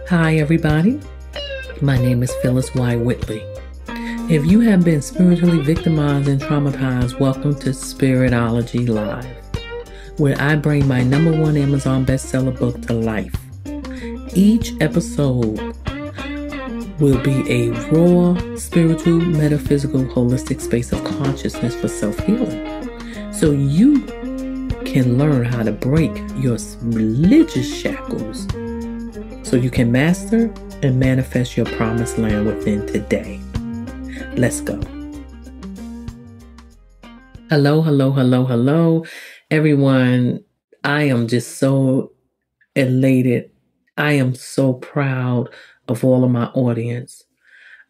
Hi, everybody. My name is Phyllis Y. Whitley. If you have been spiritually victimized and traumatized, welcome to Spiritology Live, where I bring my #1 Amazon bestseller book to life. Each episode will be a raw, spiritual, metaphysical, holistic space of consciousness for self-healing. So you can learn how to break your religious shackles so you can master and manifest your promised land within today. Let's go. Hello, everyone. I am just so elated. I am so proud of all of my audience.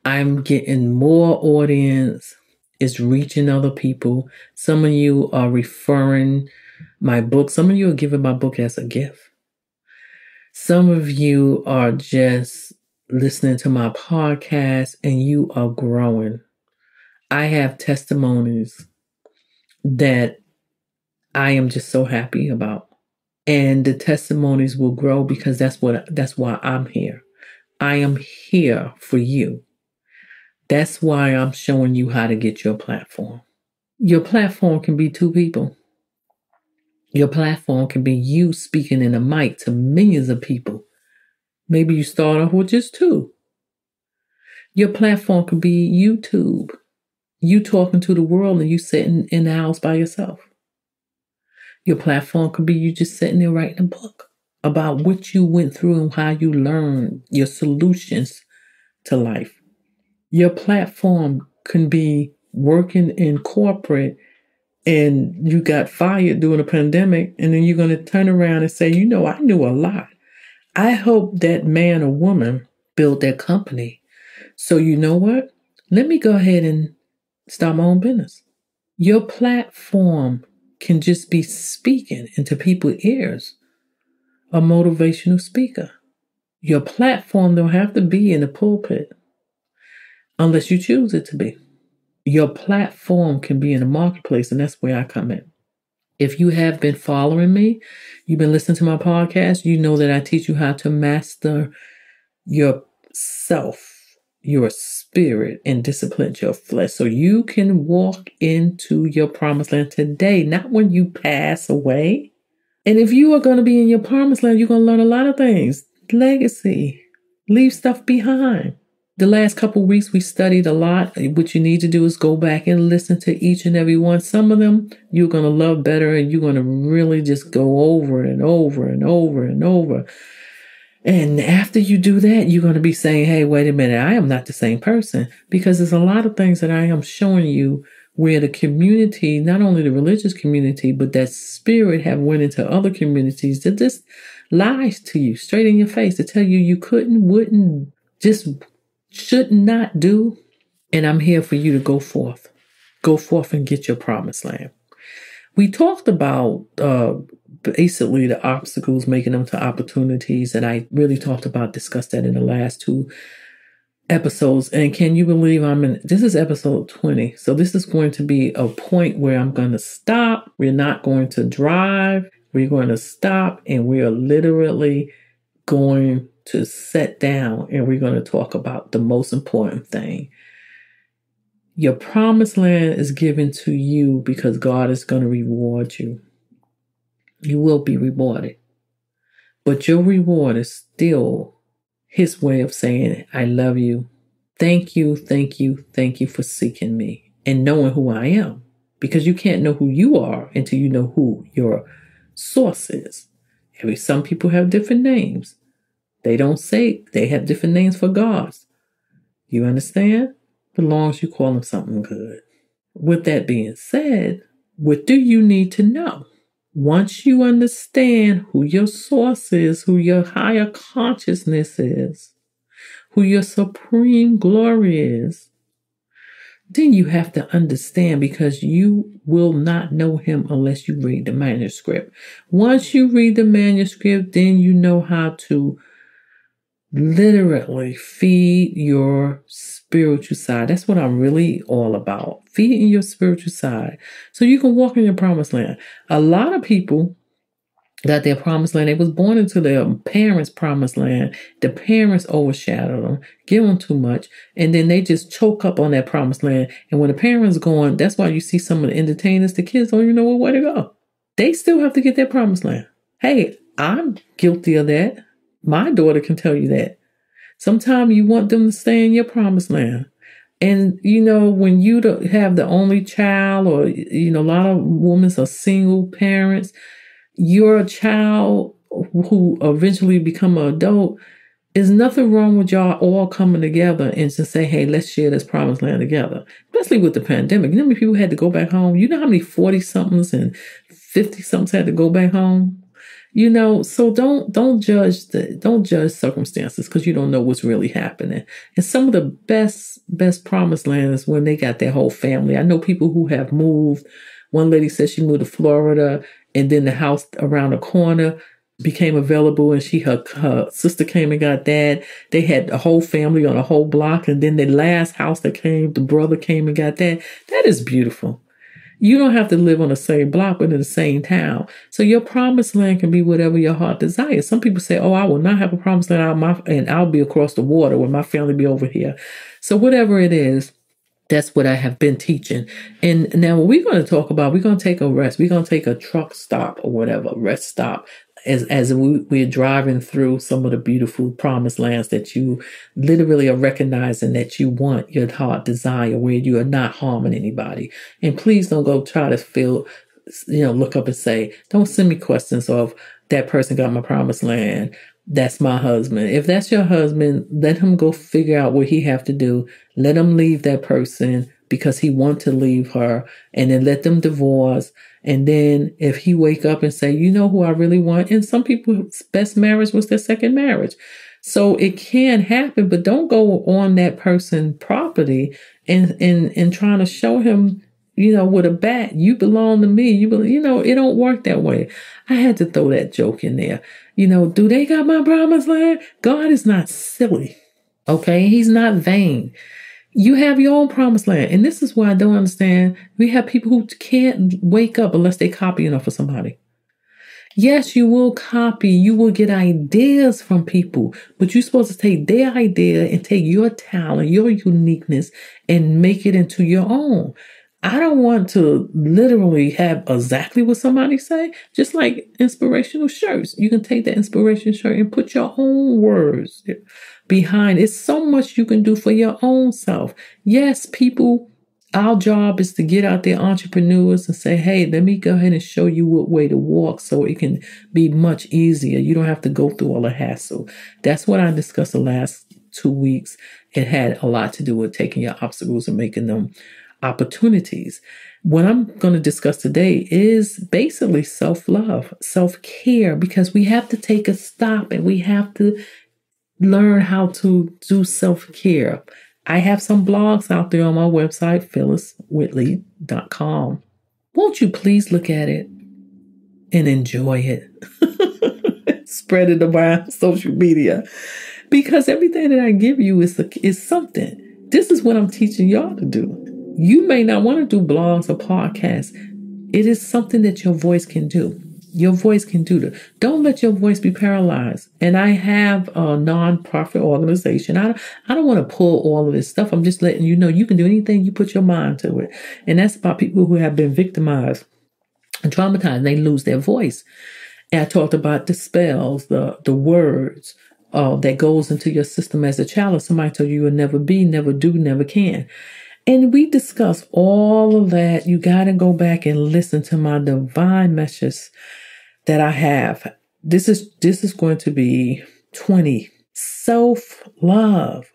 I'm getting more audience. It's reaching other people. Some of you are referring my book. Some of you are giving my book as a gift. Some of you are just listening to my podcast and you are growing. I have testimonies that I am just so happy about. And the testimonies will grow because that's why I'm here. I am here for you. That's why I'm showing you how to get your platform. Your platform can be 2 people. Your platform can be you speaking in a mic to millions of people. Maybe you start off with just 2. Your platform could be YouTube. You talking to the world and you sitting in the house by yourself. Your platform could be you just sitting there writing a book about what you went through and how you learned your solutions to life. Your platform can be working in corporate and you got fired during the pandemic, and then you're going to turn around and say, I knew a lot. I hope that man or woman built their company. So you know what? Let me go ahead and start my own business. Your platform can just be speaking into people's ears. A motivational speaker. Your platform don't have to be in the pulpit unless you choose it to be. Your platform can be in the marketplace, and that's where I come in. If you have been following me, you've been listening to my podcast, you know that I teach you how to master yourself, your spirit, and discipline your flesh so you can walk into your promised land today, not when you pass away. And if you are going to be in your promised land, you're going to learn a lot of things. Legacy. Leave stuff behind. The last couple of weeks, we studied a lot. What you need to do is go back and listen to each and every one. Some of them you're going to love better, and you're going to really just go over and over and over and over. And after you do that, you're going to be saying, hey, wait a minute, I am not the same person. Because there's a lot of things that I am showing you where the community, not only the religious community, but that spirit have went into other communities that just lies to you straight in your face to tell you couldn't, wouldn't, just should not do. And I'm here for you to go forth. Go forth and get your promised land. We talked about basically the obstacles, making them to opportunities. And I really discussed that in the last 2 episodes. And can you believe this is episode 20. So this is going to be a point where I'm going to stop. We're not going to drive. We're going to stop, and we are literally going to sit down, and we're going to talk about the most important thing. Your promised land is given to you because God is going to reward you. You will be rewarded. But your reward is still His way of saying, I love you. Thank you for seeking me and knowing who I am. Because you can't know who you are until you know who your source is. Some people have different names. They don't say they have different names for gods. You understand? As long as you call them something good. With that being said, what do you need to know? Once you understand who your source is, who your higher consciousness is, who your supreme glory is, then you have to understand, because you will not know Him unless you read the manuscript. Once you read the manuscript, then you know how to literally feed your spiritual side. That's what I'm really all about. Feeding your spiritual side so you can walk in your promised land. A lot of people got their promised land. They was born into their parents' promised land. The parents overshadow them, give them too much, and then they just choke up on that promised land. And when the parents gone, that's why you see some of the entertainers, the kids don't even know where to go. They still have to get their promised land. Hey, I'm guilty of that. My daughter can tell you that. Sometimes you want them to stay in your promised land. And, when you have the only child, or, a lot of women are single parents, your child who eventually become an adult, is nothing wrong with y'all all coming together and to say, hey, let's share this promised land together. Especially with the pandemic. You know how many people had to go back home? You know how many 40-somethings and 50-somethings had to go back home? So don't judge circumstances, because you don't know what's really happening. And some of the best promised land is when they got their whole family. I know people who have moved. One lady said she moved to Florida, and then the house around the corner became available, and her sister came and got that. They had the whole family on a whole block, and then the last house that came, the brother came and got that. That is beautiful. You don't have to live on the same block, but in the same town. So your promised land can be whatever your heart desires. Some people say, oh, I will not have a promised land, and I'll be across the water when my family be over here. So whatever it is, that's what I have been teaching. And now what we're going to talk about, we're going to take a rest. We're going to take a truck stop or whatever, rest stop, as we're driving through some of the beautiful promised lands that you literally are recognizing that you want, your heart desire, where you are not harming anybody. And please don't go try to look up and say, don't send me questions of that person got my promised land. That's my husband. If that's your husband, let him go figure out what he have to do. Let him leave that person because he want to leave her, and then let them divorce. And then if he wake up and say, you know who I really want? And some people's best marriage was their second marriage. So it can happen, but don't go on that person's property and trying to show him, with a bat, you belong to me. It don't work that way. I had to throw that joke in there. Do they got my promised land? God is not silly. Okay. He's not vain. You have your own promised land. And this is why I don't understand. We have people who can't wake up unless they copy enough for somebody. Yes, you will copy. You will get ideas from people, but you're supposed to take their idea and take your talent, your uniqueness, and make it into your own. I don't want to literally have exactly what somebody say, just like inspirational shirts. You can take that inspirational shirt and put your own words behind. It's so much you can do for your own self. Yes, people, our job is to get out there, entrepreneurs, and say, hey, let me go ahead and show you what way to walk so it can be much easier. You don't have to go through all the hassle. That's what I discussed the last 2 weeks. It had a lot to do with taking your obstacles and making them opportunities. What I'm going to discuss today is basically self-love, self-care, because we have to take a stop and we have to learn how to do self-care. I have some blogs out there on my website, phylliswhitley.com. Won't you please look at it and enjoy it? Spread it around social media, because everything that I give you is something. This is what I'm teaching y'all to do. You may not want to do blogs or podcasts. It is something that your voice can do. Your voice can do that. Don't let your voice be paralyzed. And I have a non-profit organization. I don't want to pull all of this stuff. I'm just letting you know you can do anything you put your mind to it. And that's about people who have been victimized and traumatized. And they lose their voice. And I talked about the spells, the words that goes into your system as a child. If somebody told you will never be, never do, never can. And we discuss all of that. You got to go back and listen to my divine messages that I have. This is going to be 20. Self-love.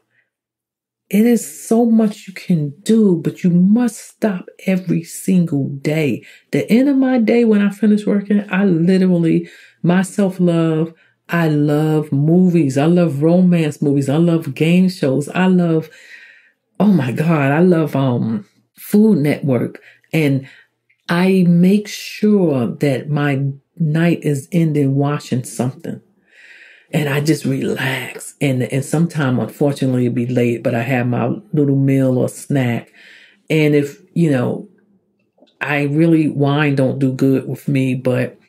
It is so much you can do, but you must stop every single day. The end of my day when I finish working, my self-love, I love movies. I love romance movies. I love game shows. Oh my God, I love Food Network. And I make sure that my night is ending watching something. And I just relax. And sometimes, unfortunately, it'll be late, but I have my little meal or snack. And if, wine don't do good with me, but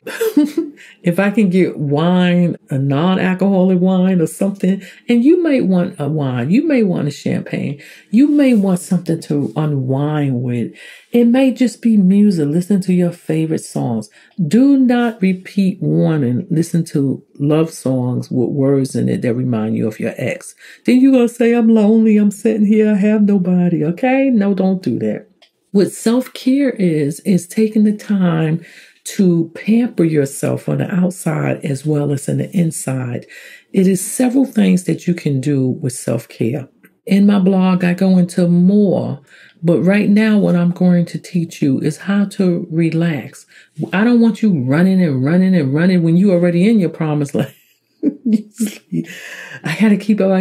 If I can get wine, a non-alcoholic wine or something, and you may want a wine, you may want a champagne, you may want something to unwind with. It may just be music. Listen to your favorite songs. Do not repeat one and listen to love songs with words in it that remind you of your ex. Then you're going to say, I'm lonely, I'm sitting here, I have nobody. Okay? No, don't do that. What self-care is taking the time to pamper yourself on the outside as well as in the inside. It is several things that you can do with self-care. In my blog, I go into more, but right now what I'm going to teach you is how to relax. I don't want you running and running and running when you're already in your promised land. I had to keep up,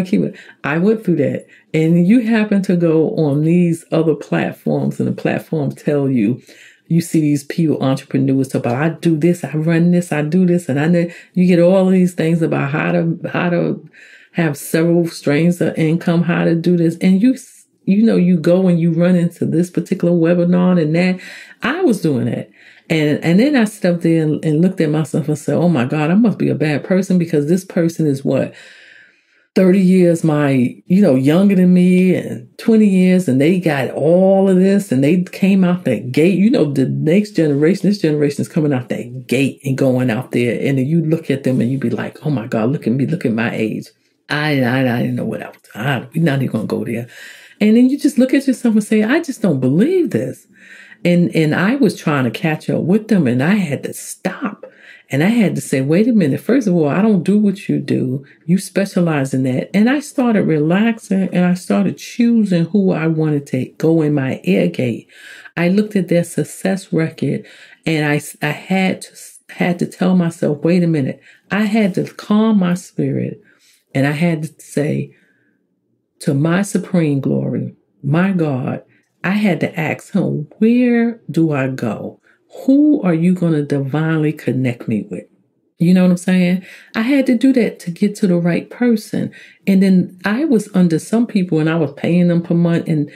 I went through that. And you happen to go on these other platforms and the platforms tell you, you see these people, entrepreneurs, talk about, I do this, I run this, I do this, and I know you get all of these things about how to have several streams of income, how to do this, and you go and you run into this particular webinar and that. I was doing that, and then I stepped there and looked at myself and said, oh my God, I must be a bad person because this person is what? 30 years younger than me and 20 years, and they got all of this and they came out that gate. The next generation, this generation is coming out that gate and going out there. And then you look at them and you be like, oh my God, look at me, look at my age. I didn't know what I was doing. We're not even going to go there. And then you just look at yourself and say, I just don't believe this. And I was trying to catch up with them and I had to stop. And I had to say, wait a minute. First of all, I don't do what you do. You specialize in that. And I started relaxing and I started choosing who I wanted to go in my ear gate. I looked at their success record and I had to tell myself, wait a minute. I had to calm my spirit and I had to say to my supreme glory, my God, I had to ask him, where do I go? Who are you going to divinely connect me with? You know what I'm saying? I had to do that to get to the right person. And then I was under some people and I was paying them per month. And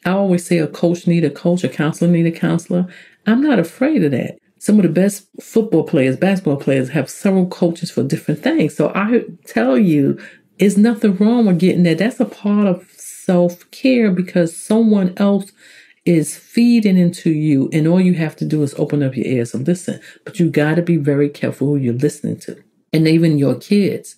I always say a coach need a coach, a counselor need a counselor. I'm not afraid of that. Some of the best football players, basketball players have several coaches for different things. So I tell you, there's nothing wrong with getting that. That's a part of self-care because someone else is feeding into you, and all you have to do is open up your ears and listen. But you got to be very careful who you're listening to. And even your kids,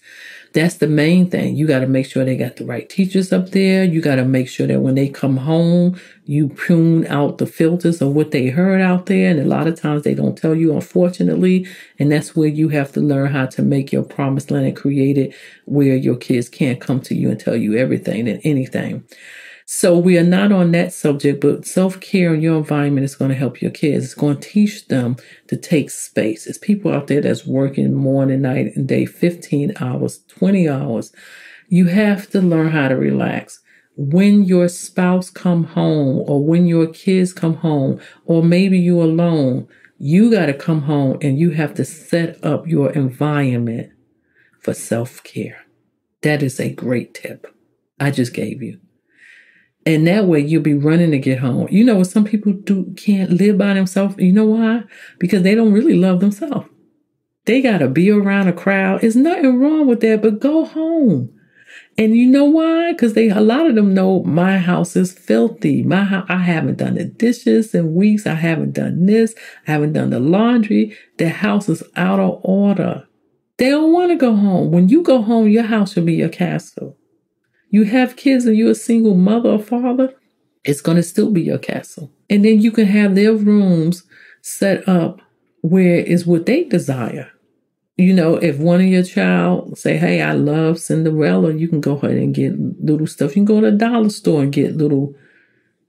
that's the main thing. You got to make sure they got the right teachers up there. You got to make sure that when they come home, you prune out the filters of what they heard out there. And a lot of times they don't tell you, unfortunately. And that's where you have to learn how to make your promised land and create it where your kids can't come to you and tell you everything and anything. So we are not on that subject, but self-care in your environment is going to help your kids. It's going to teach them to take space. There's people out there that's working morning, night, and day, 15 hours, 20 hours. You have to learn how to relax. When your spouse come home or when your kids come home or maybe you're alone, you got to come home and you have to set up your environment for self-care. That is a great tip I just gave you. And that way you'll be running to get home. Some people can't live by themselves. You know why? Because they don't really love themselves. They got to be around a crowd. There's nothing wrong with that, but go home. And you know why? Because a lot of them know my house is filthy. I haven't done the dishes in weeks. I haven't done this. I haven't done the laundry. Their house is out of order. They don't want to go home. When you go home, your house should be your castle. You have kids and you're a single mother or father, it's going to still be your castle. And then you can have their rooms set up where it's what they desire. If one of your child say, hey, I love Cinderella, you can go ahead and get little stuff. You can go to the dollar store and get little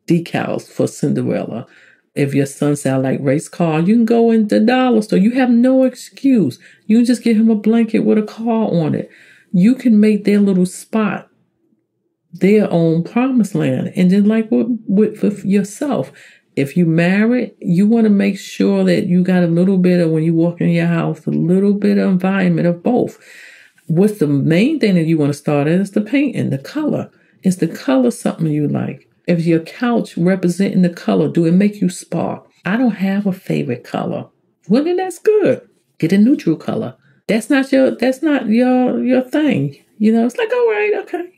decals for Cinderella. If your son say, I like race car, you can go in the dollar store. You have no excuse. You can just get him a blanket with a car on it. You can make their little spot their own promised land. And then like with yourself, if you married, you want to make sure that you got a little bit of, when you walk in your house, a little bit of environment of both. What's the main thing that you want to start at is the painting, the color. Is the color something you like? If your couch representing the color, do it make you spark? I don't have a favorite color. Well, then that's good. Get a neutral color. That's not your thing. It's like, all right, okay.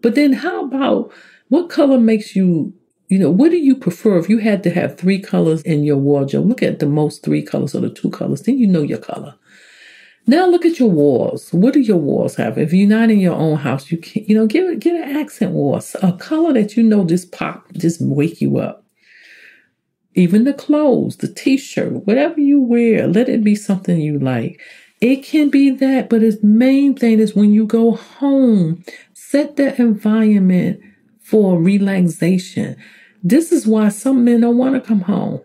But then how about what color makes you, what do you prefer? If you had to have 3 colors in your wardrobe, look at the most 3 colors or the 2 colors, then you know your color. Now look at your walls. What do your walls have? If you're not in your own house, you can, get an accent wall, a color that just wake you up. Even the clothes, the t-shirt, whatever you wear, let it be something you like. It can be that, but the main thing is when you go home, set the environment for relaxation. This is why some men don't want to come home.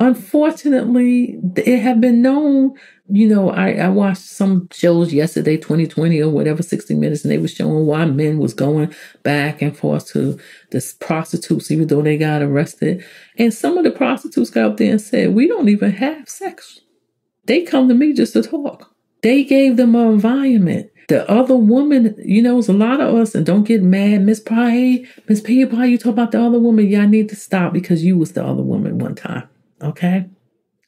Unfortunately, it have been known, I watched some shows yesterday, 2020 or whatever, 60 Minutes, and they were showing why men was going back and forth to the prostitutes, even though they got arrested. And some of the prostitutes got up there and said, we don't even have sex. They come to me just to talk. They gave them an environment. The other woman, it's a lot of us, and don't get mad, Miss P, you talk about the other woman. Yeah, I need to stop because you was the other woman one time. Okay?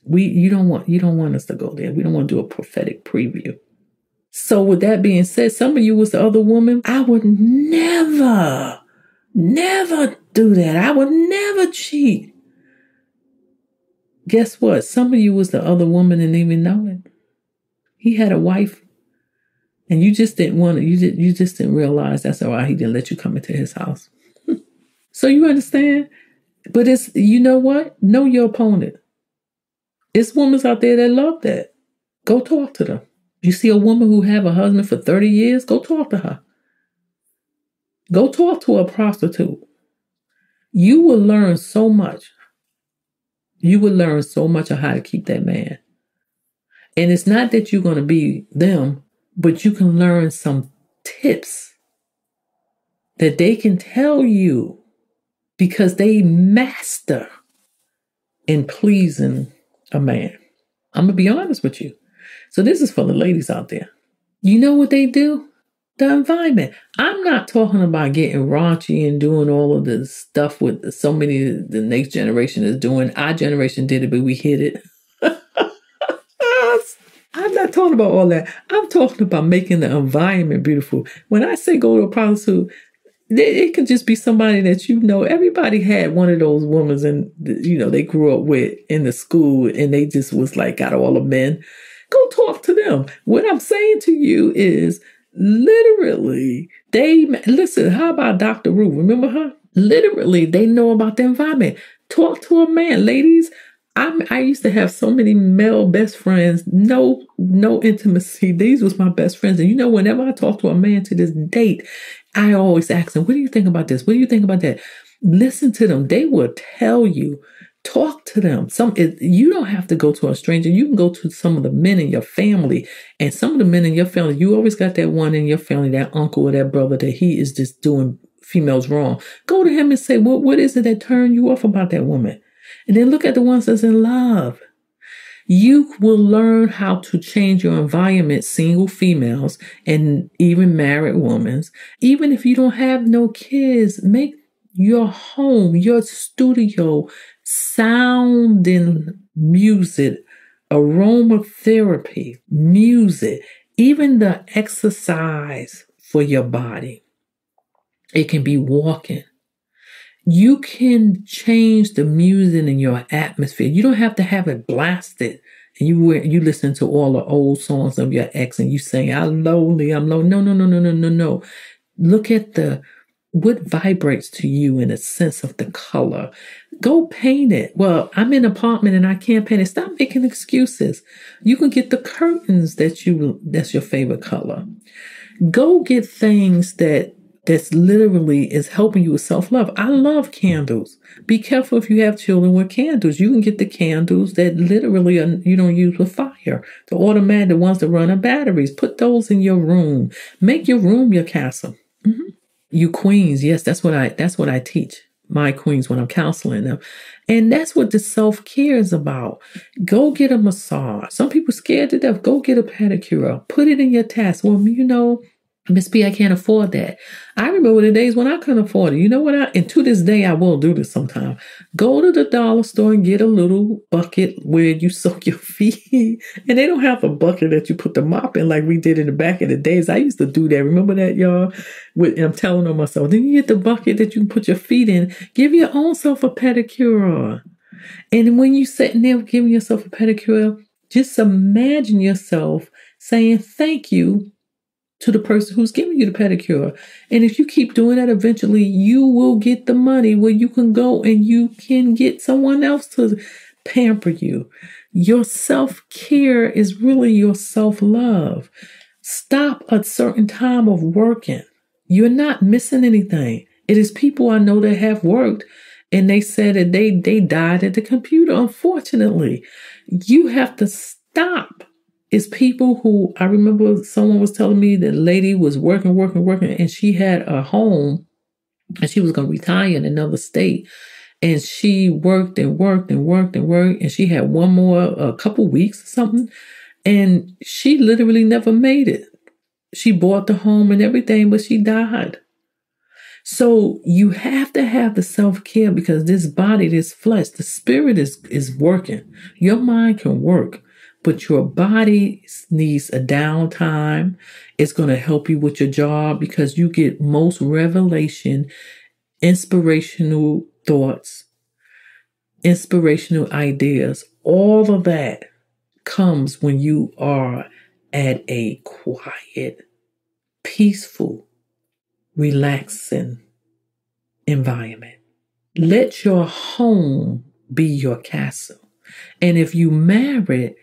You don't want us to go there. We don't want to do a prophetic preview. So with that being said, some of you was the other woman. I would never do that. I would never cheat. Guess what? Some of you was the other woman and didn't even know it. He had a wife, and you just didn't want it. You just didn't realize that's why he didn't let you come into his house. So you understand? But it's, you know what? Know your opponent. It's women out there that love that. Go talk to them. You see a woman who have a husband for 30 years, go talk to her. Go talk to a prostitute. You will learn so much. You will learn so much of how to keep that man. And it's not that you're going to be them, but you can learn some tips that they can tell you because they master in pleasing a man. I'm going to be honest with you. So this is for the ladies out there. You know what they do? The environment. I'm not talking about getting raunchy and doing all of this stuff with so many the next generation is doing. Our generation did it, but we hid it. I'm not talking about all that. I'm talking about making the environment beautiful. When I say go to a prostitute, it could just be somebody that everybody had one of those women and they grew up with in the school and they just was like got all the men. Go talk to them. What I'm saying to you is literally listen, how about Dr. Ruth? Remember her? Literally, they know about the environment. Talk to a man. Ladies, I used to have so many male best friends, no intimacy. These was my best friends. And whenever I talk to a man to this date, I always ask them, what do you think about this? What do you think about that? Listen to them. They will tell you. Talk to them. You don't have to go to a stranger. You can go to some of the men in your family. And some of the men in your family, you always got that one in your family, that uncle or that brother that he is just doing females wrong. Go to him and say, what is it that turned you off about that woman? And then look at the ones that's in love. You will learn how to change your environment, single females and even married women. Even if you don't have no kids, make your home, your studio, sounding music, aromatherapy, music, even the exercise for your body. It can be walking. You can change the music in your atmosphere. You don't have to have it blasted. And you listen to all the old songs of your ex and you say, I'm lonely, I'm low. No. Look at what vibrates to you in a sense of the color. Go paint it. Well, I'm in an apartment and I can't paint it. Stop making excuses. You can get the curtains that's your favorite color. Go get things that's literally is helping you with self-love. I love candles. Be careful if you have children with candles. You can get the candles that literally you don't use with fire. The automatic, the ones that run on batteries. Put those in your room. Make your room your castle. Mm-hmm. You queens, yes, that's what I teach my queens when I'm counseling them. And that's what the self-care is about. Go get a massage. Some people scared to death. Go get a pedicure. Put it in your task. Well, Miss B, I can't afford that. I remember the days when I couldn't afford it. You know what? And to this day, I will do this sometime. Go to the dollar store and get a little bucket where you soak your feet. And they don't have a bucket that you put the mop in like we did in the back of the days. I used to do that. Remember that, y'all? And I'm telling on myself. Then you get the bucket that you can put your feet in. Give your own self a pedicure. And when you're sitting there giving yourself a pedicure, just imagine yourself saying thank you to the person who's giving you the pedicure. And if you keep doing that, eventually you will get the money where you can go and you can get someone else to pamper you. Your self-care is really your self-love. Stop a certain time of working. You're not missing anything. It is people I know that have worked and they said that they died at the computer. Unfortunately, you have to stop. It's people who, I remember someone was telling me that lady was working, and she had a home and she was going to retire in another state. And she worked, and she had one more, a couple weeks or something. And she literally never made it. She bought the home and everything, but she died. So you have to have the self-care because this body, this flesh, the spirit is working. Your mind can work, but your body needs a downtime. It's going to help you with your job because you get most revelation, inspirational thoughts, inspirational ideas. All of that comes when you are at a quiet, peaceful, relaxing environment. Let your home be your castle. And if you married,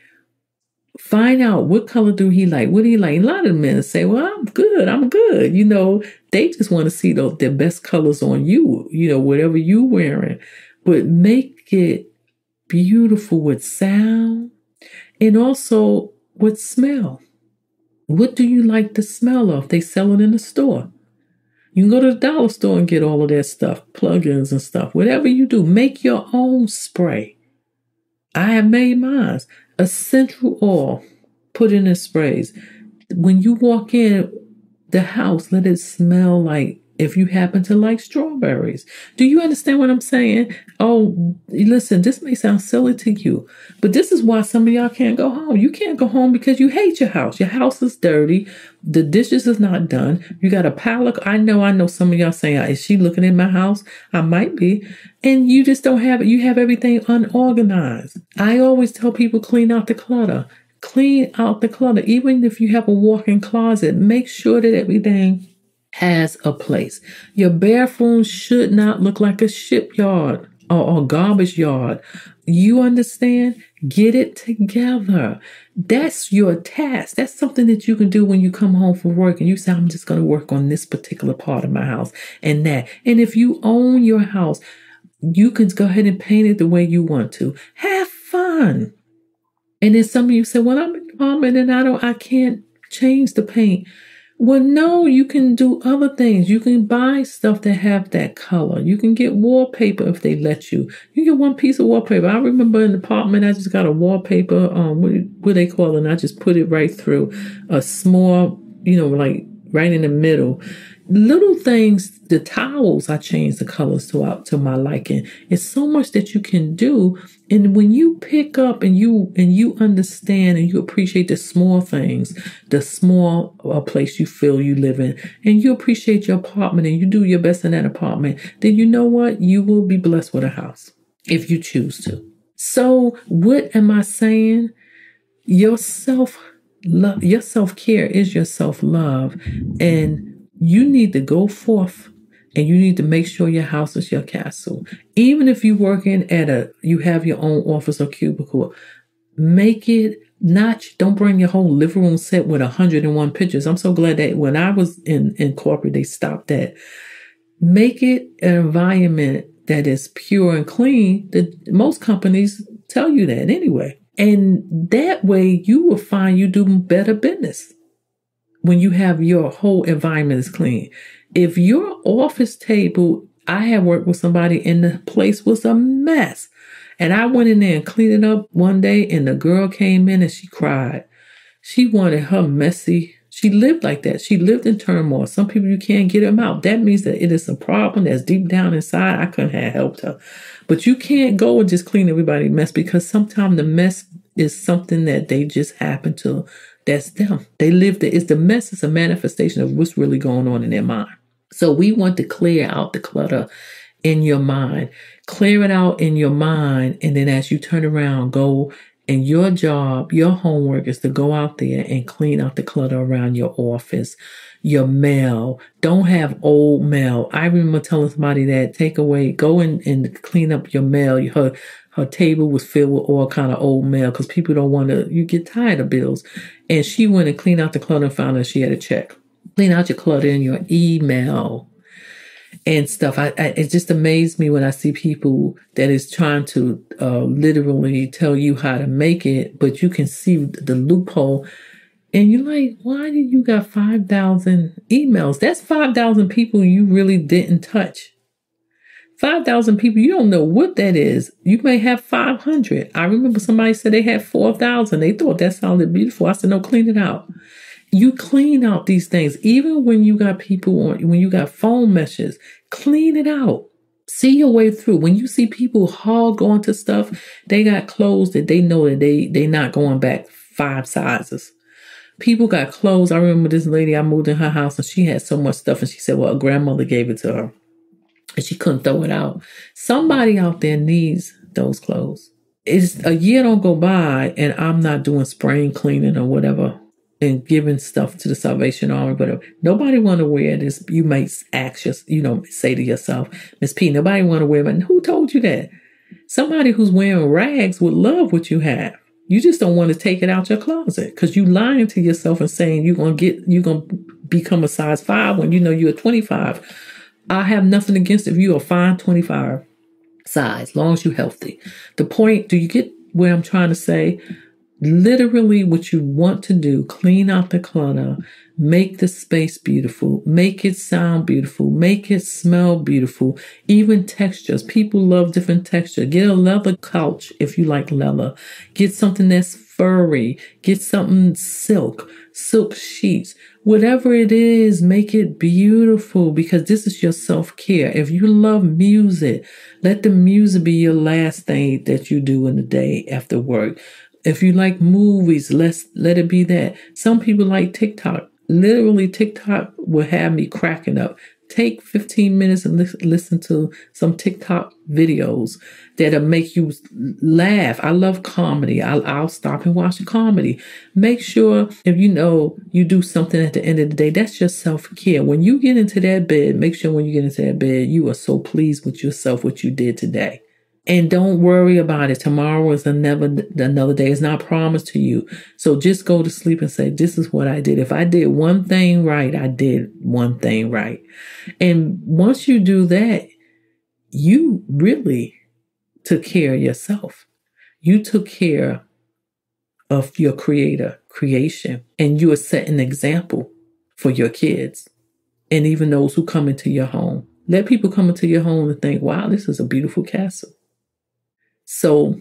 find out what color do he like. What do he like? A lot of men say, well, I'm good. You know, they just want to see their best colors on you, you know, whatever you wearing. But make it beautiful with sound and also with smell. What do you like the smell of? They sell it in the store. You can go to the dollar store and get all of that stuff, plugins and stuff. Whatever you do, make your own spray. I have made mine. Essential oil, put in the sprays. When you walk in the house, let it smell like if you happen to like strawberries. Do you understand what I'm saying? Oh, listen, this may sound silly to you, but this is why some of y'all can't go home. You can't go home because you hate your house. Your house is dirty. The dishes is not done. You got a pile of, I know some of y'all saying, is she looking in my house? I might be. And you just don't have it. You have everything unorganized. I always tell people clean out the clutter. Clean out the clutter. Even if you have a walk-in closet, make sure that everything has a place. Your bathroom should not look like a shipyard or garbage yard. You understand? Get it together. That's your task. That's something that you can do when you come home from work and you say, I'm just going to work on this particular part of my house and that. And if you own your house, you can go ahead and paint it the way you want to. Have fun. And then some of you say, well, I'm in the apartment and I can't change the paint. Well, no, you can do other things. You can buy stuff that have that color. You can get wallpaper if they let you. You get one piece of wallpaper. I remember in the apartment, I just got a wallpaper, what they call it, and I just put it right through a small, like right in the middle. Little things, the towels, I changed the colors to my liking. It's so much that you can do. And when you pick up and you understand and you appreciate the small things, the small place you feel you live in, and you appreciate your apartment and you do your best in that apartment, then you know what? You will be blessed with a house if you choose to. So what am I saying? Your self-care is your self-love. And you need to go forth and you need to make sure your house is your castle. Even if you're working you have your own office or cubicle, make it don't bring your whole living room set with 101 pictures. I'm so glad that when I was in corporate, they stopped that. Make it an environment that is pure and clean. Most companies tell you that anyway. And that way you will find you do better business. When you have your whole environment is clean. If your office table, I had worked with somebody and the place was a mess. And I went in there and cleaned it up one day and the girl came in and she cried. She wanted her messy She lived like that. She lived in turmoil. Some people, you can't get them out. That means that it is a problem that's deep down inside. I couldn't have helped her. But you can't go and just clean everybody's mess, because sometimes the mess is something that they just happen to, that's them. They live there. The mess is a manifestation of what's really going on in their mind. So we want to clear out the clutter in your mind. Clear it out in your mind. And then as you turn around, go. And your job, your homework is to go out there and clean out the clutter around your office, your mail. Don't have old mail. I remember telling somebody that, go and clean up your mail. Her table was filled with all kind of old mail because people don't want to, you get tired of bills. And she went and cleaned out the clutter and found out she had a check. Clean out your clutter in your email and stuff. It just amazed me when I see people that is trying to literally tell you how to make it, but you can see the loophole. And you're like, why did you got 5,000 emails? That's 5,000 people you really didn't touch. 5,000 people, you don't know what that is. You may have 500. I remember somebody said they had 4,000. They thought that sounded beautiful. I said, no, clean it out. You clean out these things. Even when you got people on, when you got phone messages, clean it out. See your way through. When you see people hog onto stuff, they got clothes that they know that they not going back 5 sizes. People got clothes. I remember this lady, I moved in her house and she had so much stuff and she said, well, her grandmother gave it to her and she couldn't throw it out. Somebody out there needs those clothes. It's a year don't go by and I'm not doing spring cleaning or whatever and giving stuff to the Salvation Army, whatever. Nobody want to wear this. You might ask, say to yourself, Miss P, nobody want to wear, but who told you that? Somebody who's wearing rags would love what you have. You just don't want to take it out your closet because you lying to yourself and saying you're going to become a size 5 when you know you're a 25. I have nothing against if you're a fine 25 size, as long as you're healthy. The point, do you get where I'm trying to say? Literally what you want to do, clean out the clutter, make the space beautiful, make it sound beautiful, make it smell beautiful, even textures. People love different texture. Get a leather couch if you like leather. Get something that's furry. Get something silk sheets. Whatever it is, make it beautiful because this is your self-care. If you love music, let the music be your last thing that you do in the day after work. If you like movies, let it be that. Some people like TikTok. Literally, TikTok will have me cracking up. Take 15 minutes and listen to some TikTok videos that'll make you laugh. I love comedy. I'll stop and watch a comedy. Make sure if you do something at the end of the day, that's your self-care. When you get into that bed, make sure when you get into that bed, you are so pleased with yourself, what you did today. And don't worry about it. Tomorrow is another day. It's not promised to you. So just go to sleep and say, this is what I did. If I did one thing right, I did one thing right. And once you do that, you really took care of yourself. You took care of your creation, and you are setting an example for your kids and even those who come into your home. Let people come into your home and think, wow, this is a beautiful castle. So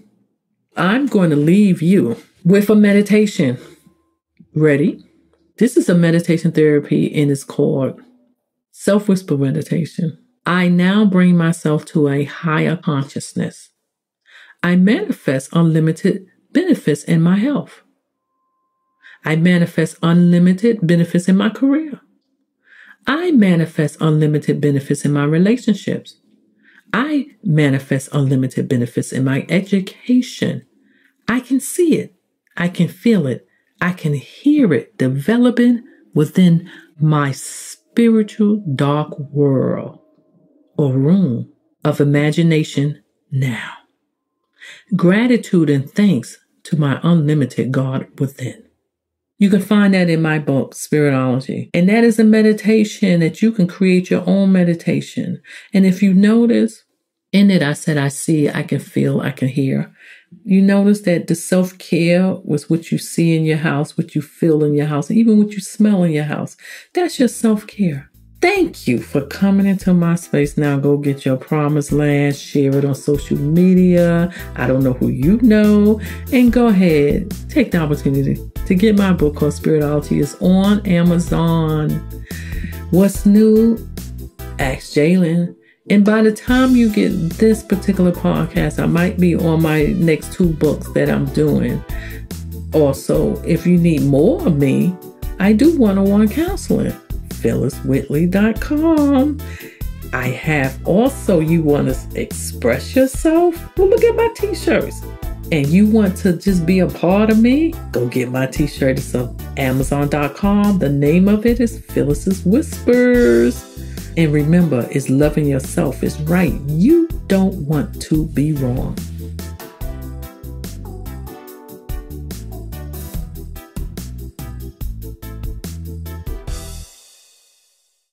I'm going to leave you with a meditation. Ready? This is a meditation therapy and it's called self-whisper meditation. I now bring myself to a higher consciousness. I manifest unlimited benefits in my health. I manifest unlimited benefits in my career. I manifest unlimited benefits in my relationships. I manifest unlimited benefits in my education. I can see it. I can feel it. I can hear it developing within my spiritual dark world or room of imagination now. Gratitude and thanks to my unlimited God within. You can find that in my book, Spiritology. And that is a meditation that you can create your own meditation. And if you notice, in it I said, I see, I can feel, I can hear. You notice that the self-care was what you see in your house, what you feel in your house, even what you smell in your house. That's your self-care. Thank you for coming into my space. Now go get your promised land, share it on social media. I don't know who you know. And go ahead, take the opportunity to get my book called Spiritology. It's on Amazon. What's new? Ask Jalen. And by the time you get this particular podcast, I might be on my next 2 books that I'm doing. Also, if you need more of me, I do one-on-one counseling. phylliswhitley.com. I have also, you want to express yourself? Well, look at my t-shirts. And you want to just be a part of me? Go get my t-shirt. It's on Amazon.com. The name of it is Phyllis's Whispers. And remember, it's loving yourself is right. You don't want to be wrong.